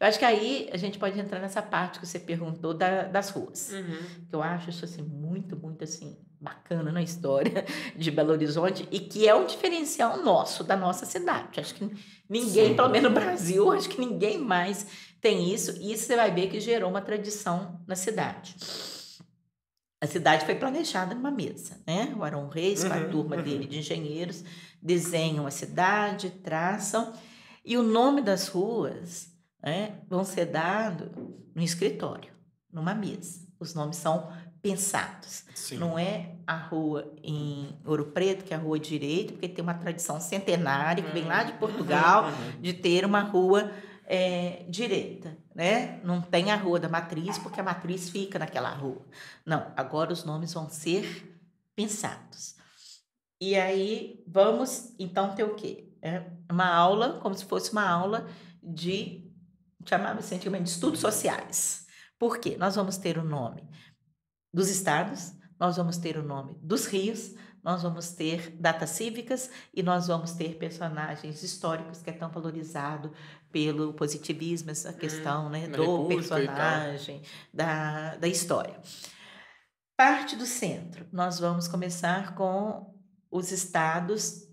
Eu acho que aí a gente pode entrar nessa parte que você perguntou das ruas. Que eu acho isso assim, muito, muito assim, bacana na história de Belo Horizonte e que é um diferencial nosso, da nossa cidade. Acho que ninguém, pelo menos no Brasil, acho que ninguém mais tem isso. E isso você vai ver que gerou uma tradição na cidade. A cidade foi planejada numa mesa, né? O Arão Reis, com a turma dele de engenheiros, desenham a cidade, traçam, e o nome das ruas, né, vão ser dados no escritório, numa mesa. Os nomes são pensados. Sim. Não é a rua em Ouro Preto, que é a rua direita, porque tem uma tradição centenária, que vem lá de Portugal, de ter uma rua direita, né? Não tem a Rua da Matriz, porque a Matriz fica naquela rua. Não, agora os nomes vão ser pensados. E aí vamos, então, ter o quê? Uma aula, como se fosse uma aula chamava-se antigamente de estudos sociais. Por quê? Nós vamos ter o nome dos estados, nós vamos ter o nome dos rios, nós vamos ter datas cívicas e nós vamos ter personagens históricos que é tão valorizado pelo positivismo, essa questão, né, do personagem, da história. Parte do centro, nós vamos começar com os estados,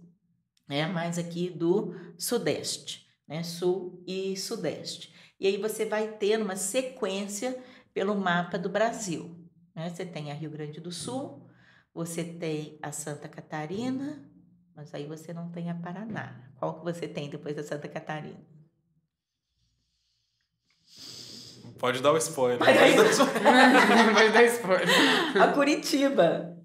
né, mais aqui do Sudeste, né, Sul e Sudeste. E aí você vai ter uma sequência pelo mapa do Brasil. Né? Você tem a Rio Grande do Sul, você tem a Santa Catarina, mas aí você não tem a Paraná. Qual que você tem depois da Santa Catarina? Pode dar o spoiler. Pode dar spoiler. A Curitiba.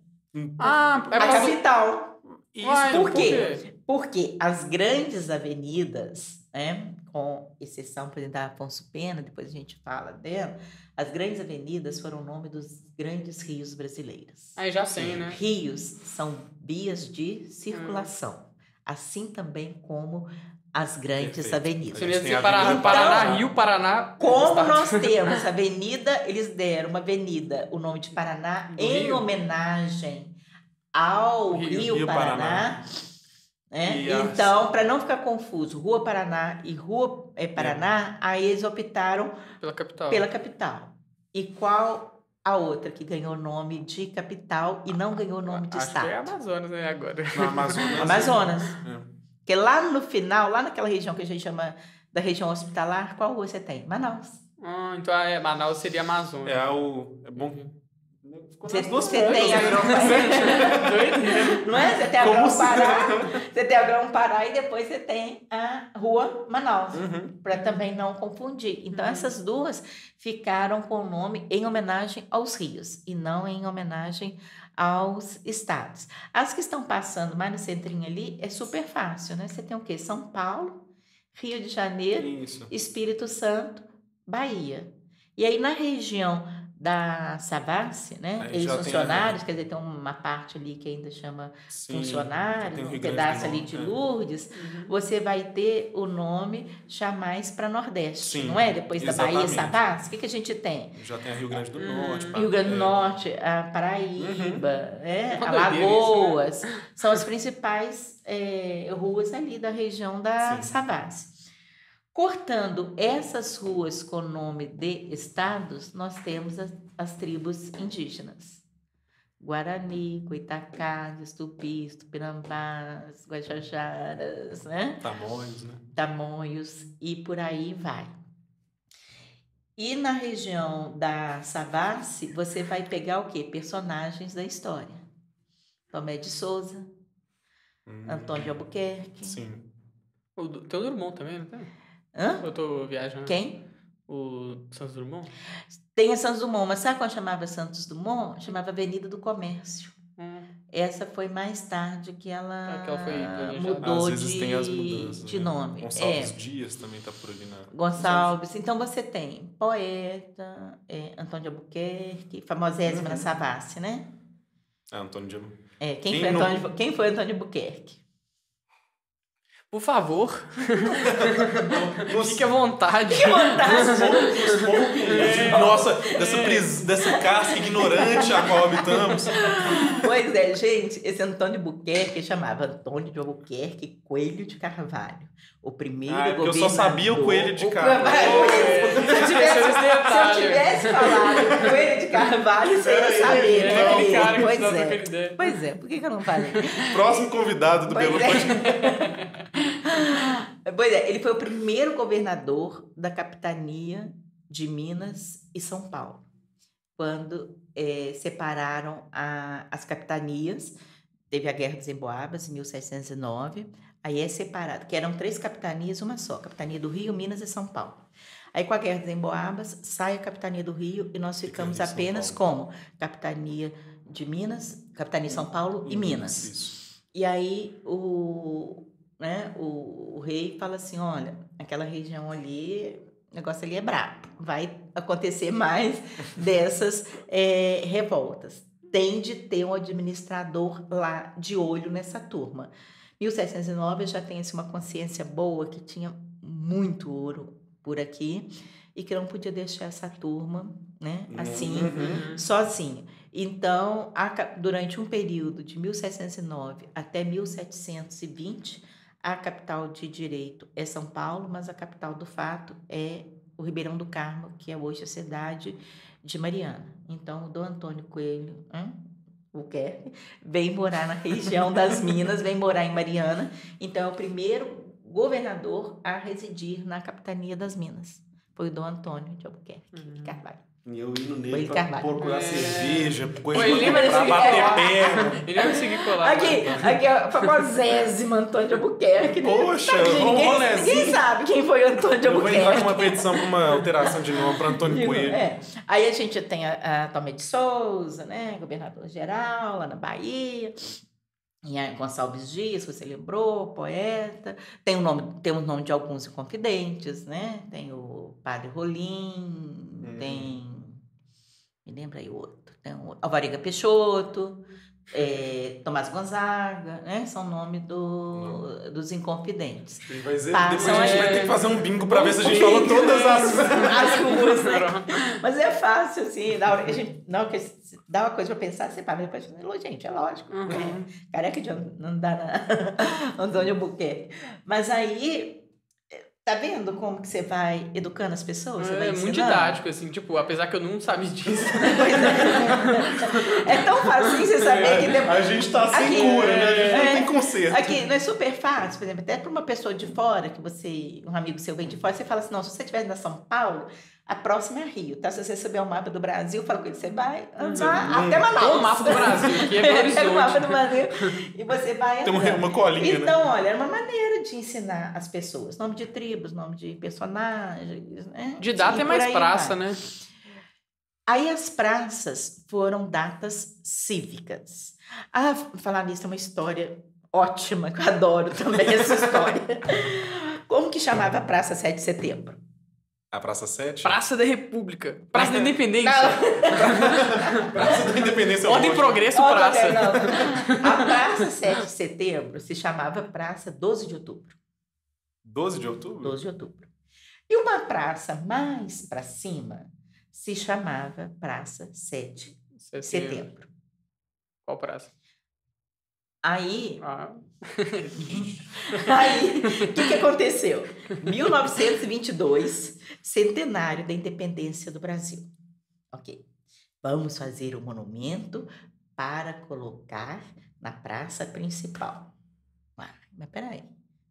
A capital. Isso, por quê? Porque as grandes avenidas, né, com exceção, por exemplo, da Afonso Pena, depois a gente fala dela, as grandes avenidas foram o nome dos grandes rios brasileiros. Aí já sei, né? Rios são vias de circulação, assim também como as grandes avenidas. Você ia dizer Paraná, Rio, Paraná... Como nós temos avenida, eles deram uma avenida, o nome de Paraná, em homenagem ao Rio Paraná. Então, para não ficar confuso, Rua Paraná e Rua Paraná, aí eles optaram pela capital. E qual a outra que ganhou o nome de capital e não ganhou o nome de estado? Acho que é Amazonas, né, agora. Amazonas. Porque lá no final, lá naquela região que a gente chama da região hospitalar, qual rua você tem? Manaus. Então Manaus seria Amazonas. É bom... Você tem a Grão-Pará. Não é? Você tem a Grão-Pará. Você tem a Grão-Pará e depois você tem a Rua Manaus. Para também não confundir. Então, essas duas ficaram com o nome em homenagem aos rios e não em homenagem aos estados. As que estão passando mais no centrinho ali é super fácil, né? Você tem o quê? São Paulo, Rio de Janeiro, Espírito Santo, Bahia. E aí, na região da Savassi, né? Ex-funcionários, quer dizer, tem uma parte ali que ainda chama funcionário, um pedaço ali de Lourdes, você vai ter o nome já mais para Nordeste, não é? Depois da Bahia, Savassi, o que a gente tem? Já tem a Rio Grande do Norte. Rio Grande do Norte, a Paraíba, Alagoas, são as principais ruas ali da região da Savassi. Cortando essas ruas com nome de estados, nós temos as tribos indígenas. Guarani, Cuitacás, Tupis, Tupinambás, Guajajaras, né? Tamoios, e por aí vai. E na região da Savassi, você vai pegar o quê? Personagens da história. Tomé de Souza, Antônio de Albuquerque. Sim. O Teodoro Drummond também, não tem? Eu tô viajando. Quem? O Santos Dumont? Tem a Santos Dumont, mas sabe quando chamava Santos Dumont? Chamava Avenida do Comércio. Essa foi mais tarde que ela mudou de nome. Gonçalves Dias também está por ali. Gonçalves. Então você tem poeta, Antônio de Albuquerque, famosésima na Savassi, né? Antônio de Albuquerque. Quem foi Antônio de Albuquerque? Por favor. Fique à vontade. Que vontade. Nossa, dessa casca ignorante a qual habitamos. Pois é, gente, esse Antônio de Albuquerque chamava Antônio de Albuquerque Coelho de Carvalho. O primeiro governador. Eu só sabia o Coelho de Carvalho. detalhe. Se eu tivesse falado Coelho de Carvalho, você ia saber. É aquele cara que Pois dá é. aquela ideia. Pois é, por que eu não falei? Próximo convidado do Pois Belo Pois é, ele foi o primeiro governador da capitania de Minas e São Paulo, quando separaram as capitanias. Teve a Guerra dos Emboabas, em 1709, aí é separado, que eram 3 capitanias, uma só, capitania do Rio, Minas e São Paulo. Aí com a Guerra dos Emboabas, sai a capitania do Rio e nós ficamos apenas como capitania de Minas, capitania de São Paulo e Minas. Isso. E aí o rei fala assim, olha, aquela região ali, o negócio ali é brabo, vai acontecer mais dessas revoltas. Tem de ter um administrador lá de olho nessa turma. 1709 eu já tenho assim, uma consciência boa que tinha muito ouro por aqui e que não podia deixar essa turma, né, assim, sozinha. Então, durante um período de 1709 até 1720, a capital de direito é São Paulo, mas a capital do fato é o Ribeirão do Carmo, que é hoje a cidade de Mariana. Então, o Dom Antônio Coelho Albuquerque vem morar na região das Minas, vem morar em Mariana. Então, é o primeiro governador a residir na capitania das Minas. Foi o Dom Antônio de Albuquerque Carvalho. E eu indo nele Coelho pra Carvalho. procurar cerveja, coisa Ele vai pra seguir bater perna. Ele vai seguir colado. Aqui é o famosésimo Antônio de Albuquerque. Né? Poxa, ninguém sabe quem foi o Antônio de Eu vou entrar Albuquerque. com uma petição para uma alteração de nome para Antônio Coelho. Aí a gente tem a Tomé de Souza, né, governador-geral, lá na Bahia. E a Gonçalves Dias, você lembrou, poeta. Tem o nome de alguns inconfidentes, né? Tem o Padre Rolim, tem... Me lembra aí outro. Tem o Alvarenga Peixoto, Tomás Gonzaga, né? São nomes dos inconfidentes. Depois a gente vai ter que fazer um bingo para ver se a gente falou todas as ruas, né? Mas é fácil, assim, na hora que dá uma coisa para pensar, você fala, depois, gente, é lógico. Né? Careca de não dá na Antônio Albuquerque. Mas aí... Tá vendo como que você vai educando as pessoas? Você vai ensinando? Muito didático, assim, tipo, apesar que eu não sabia disso. É tão fácil você saber que... A gente tá sem cura, né? A gente não tem conserto. Aqui, não é super fácil, por exemplo, até para uma pessoa de fora, que um amigo seu vem de fora, você fala assim, não, se você estiver na São Paulo, a próxima é Rio, tá? Se você souber o mapa do Brasil, fala com ele, você vai andar até Manaus. O mapa do Brasil, que é Belo Horizonte. É o mapa do Brasil, e você vai andando. Tem uma colinha, então, olha, era uma maneira de ensinar as pessoas. Nome de tribos, nome de personagens, né? De data é mais praça, né? Aí as praças foram datas cívicas. Falar nisso é uma história ótima, que eu adoro também essa história. Como que chamava a Praça 7 de Setembro? A Praça 7? Praça da República. Praça da Independência. Praça da Independência. Ordem e Progresso Praça. A Praça 7 de Setembro se chamava Praça 12 de Outubro. 12 de outubro? 12 de outubro. E uma praça mais para cima se chamava Praça 7 de Setembro. Qual praça? Aí, o que aconteceu? 1922, centenário da independência do Brasil. Ok, vamos fazer um monumento para colocar na praça principal. Mas peraí,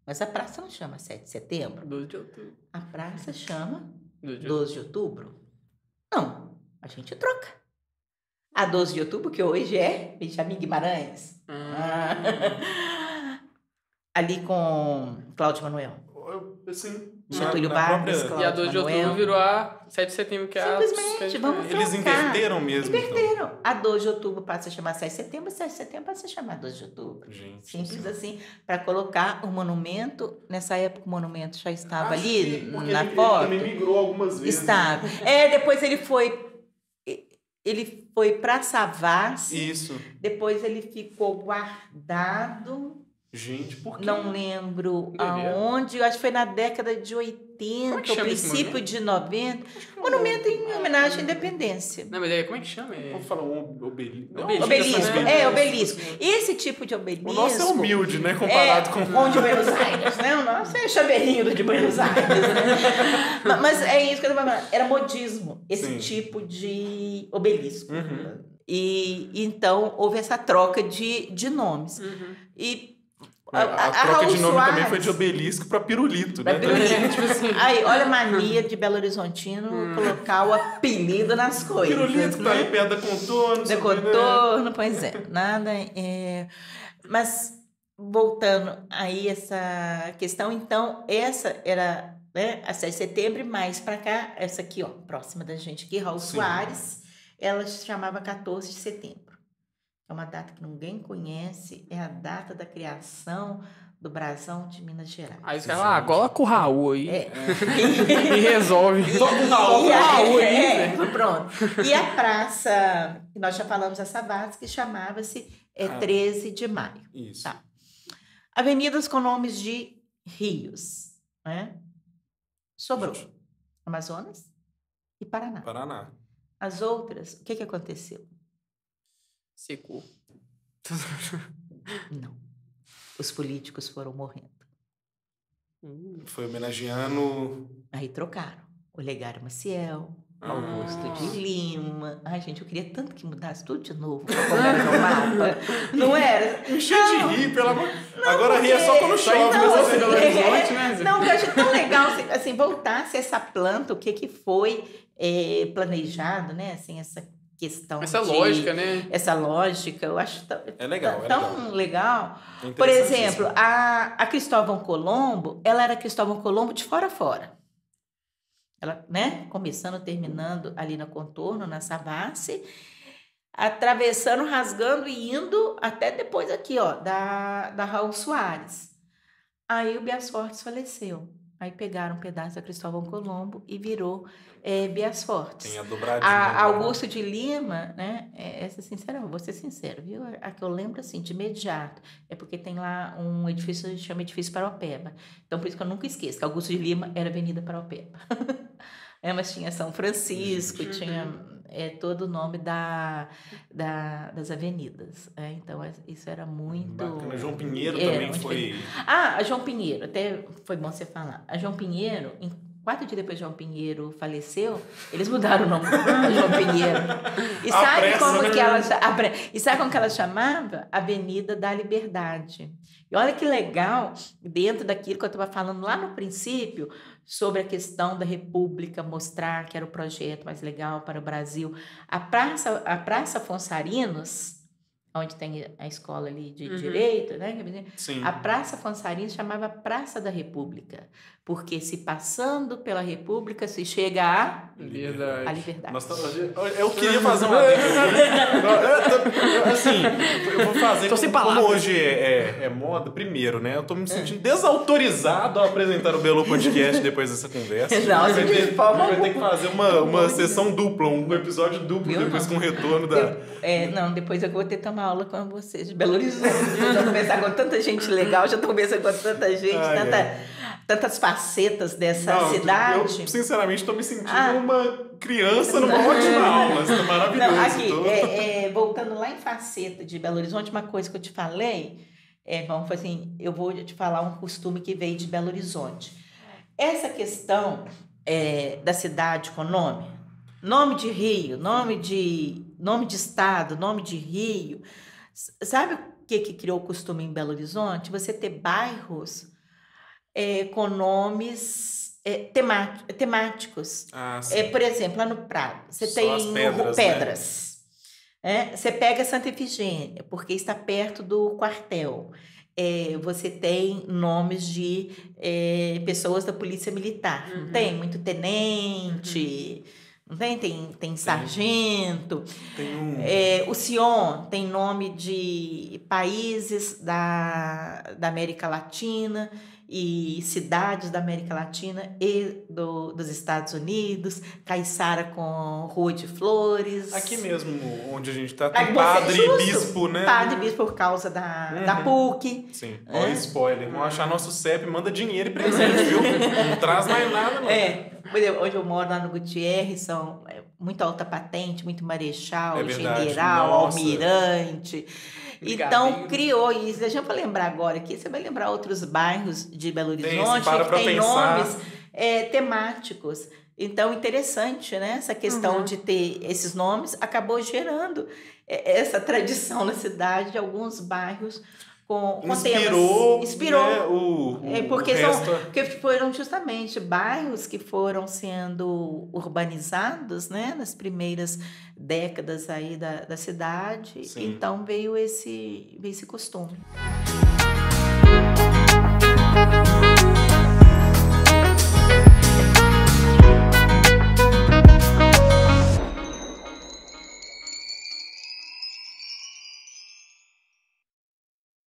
mas a praça não chama 7 de setembro? 12 de outubro. A praça chama 12 de outubro? Não, a gente troca. A 12 de outubro, que hoje é Benjamin Guimarães. Ali com Cláudio Manuel. Sim. Getúlio Vargas, E a 12 de outubro virou a 7 de setembro, que é a... Simplesmente, vamos trocar. Eles inverteram mesmo. Inverteram. Então. A 12 de outubro passa a chamar 7 de setembro, 7 de setembro passa a chamar 12 de outubro. Gente, simples assim, para colocar o monumento. Nessa época o monumento já estava ali na foto. Ele migrou algumas vezes. Estava. Depois ele foi para Savassi. Isso. Depois ele ficou guardado Gente, por quê? Não lembro aonde, eu acho que foi na década de 80, princípio de 90. Monumento em homenagem à independência. Não, mas aí como é que chama? Vou falar um obelisco. Obelisco, obelisco. Esse tipo de obelisco... O nosso é humilde, né, comparado com... o de Buenos Aires, né? O nosso é chaveirinho do de Buenos Aires, né? Mas é isso que eu tô falando. Era modismo, esse tipo de obelisco. E então houve essa troca de nomes. E a troca de nome também foi de obelisco para pirulito, né? Aí, olha a mania de Belo Horizontino colocar o apelido nas coisas. Pirulito, né? Tá ali perto da Contorno. Da Contorno, pois é. Nada. Mas, voltando aí essa questão, então, essa era, né, a 7 de setembro, mais para cá, essa aqui, ó, próxima da gente aqui, Raul Soares, ela se chamava 14 de setembro. É uma data que ninguém conhece, é a data da criação do Brasão de Minas Gerais. Aí os caras, coloca o Raul aí e resolve. Toca o Raul aí. Pronto. E a praça, que nós já falamos a Savassi, que chamava-se 13 de maio. Isso. Tá. Avenidas com nomes de rios, né? Sobrou Amazonas e Paraná. As outras, o que aconteceu? Secou. Não. Os políticos foram morrendo. Foi homenageando... Aí trocaram. Olegário Maciel, Augusto de Lima. Ai, gente, eu queria tanto que mudasse tudo de novo pra colocar no mapa. Não era? Encher de rir, pelo amor... Agora rir é só quando chove. Não, eu acho tão legal, assim, voltasse essa planta, o que foi planejado, né? Assim, essa questão lógica, né? Essa lógica, eu acho tão legal. Por exemplo, a Cristóvão Colombo, ela era Cristóvão Colombo de fora a fora. Ela, né? Começando, terminando ali na Contorno, na Savassi, atravessando, rasgando e indo até depois aqui, ó, da Raul Soares. Aí o Bias Fortes faleceu. Aí pegaram um pedaço da Cristóvão Colombo e virou Bias Fortes. Tem a dobradinha. A Augusto de Lima, né? Essa sincera, vou ser sincero, viu? A que eu lembro, assim, de imediato, é porque tem lá um edifício que se chama Edifício Paraopeba. Então, por isso que eu nunca esqueço, que Augusto de Lima era Avenida Paraopeba. Mas tinha São Francisco, tinha todo o nome das avenidas. Então, isso era muito... Bacana. João Pinheiro também foi... A João Pinheiro, até foi bom você falar. A João Pinheiro, 4 dias depois de João Pinheiro faleceu, eles mudaram o nome de João Pinheiro. E sabe como que ela chamava? Avenida da Liberdade. E olha que legal, dentro daquilo que eu estava falando lá no princípio, sobre a questão da República, mostrar que era o projeto mais legal para o Brasil. A Praça Fonsarinos, onde tem a escola ali de Direito, né? Sim. A Praça Fonsarinos chamava Praça da República, porque se passando pela República se chega à liberdade. Eu queria fazer uma assim, eu vou fazer como hoje é moda, primeiro, né? Eu tô me sentindo desautorizado ao apresentar o Belo Podcast depois dessa conversa. Não, vai ter que fazer uma sessão dupla, um episódio duplo, depois com o retorno da... Não, depois eu vou ter que tomar aula com vocês de Belo Horizonte. Já estou conversando com tanta gente legal, já estou conversando com tanta gente, tantas facetas dessa cidade. Eu, sinceramente, estou me sentindo uma criança numa ótima aula. Isso é maravilhoso. Não, aqui, voltando lá em faceta de Belo Horizonte, uma coisa que eu te falei, vamos fazer assim, eu vou te falar um costume que veio de Belo Horizonte. Essa questão da cidade com nome de rio, nome de estado, nome de rio. Sabe o que criou o costume em Belo Horizonte? Você ter bairros com nomes temáticos. Por exemplo, lá no Prado, você tem pedras. Né? Você pega Santa Efigênia, porque está perto do quartel. Você tem nomes de pessoas da Polícia Militar. Não tem? Muito tenente... Não tem sargento. O Sion tem nome de países da América Latina. e cidades da América Latina e dos Estados Unidos, Caiçara com Rua de Flores. Aqui mesmo, onde a gente está, tem padre e bispo, né? Padre e bispo por causa da PUC. Sim, olha spoiler. Vão achar nosso CEP, manda dinheiro e presente, viu? Não traz mais nada, não. Onde eu moro, lá no Gutierre, são muito alta patente, muito marechal, general, almirante. Então, criou isso. Deixa eu lembrar agora aqui. Você vai lembrar outros bairros de Belo Horizonte que tem nomes temáticos. Então, interessante, né? Essa questão de ter esses nomes acabou gerando essa tradição na cidade de alguns bairros com temas. Inspirou. Né, porque foram justamente bairros que foram sendo urbanizados, né, nas primeiras décadas aí da cidade. Sim. Então veio esse costume.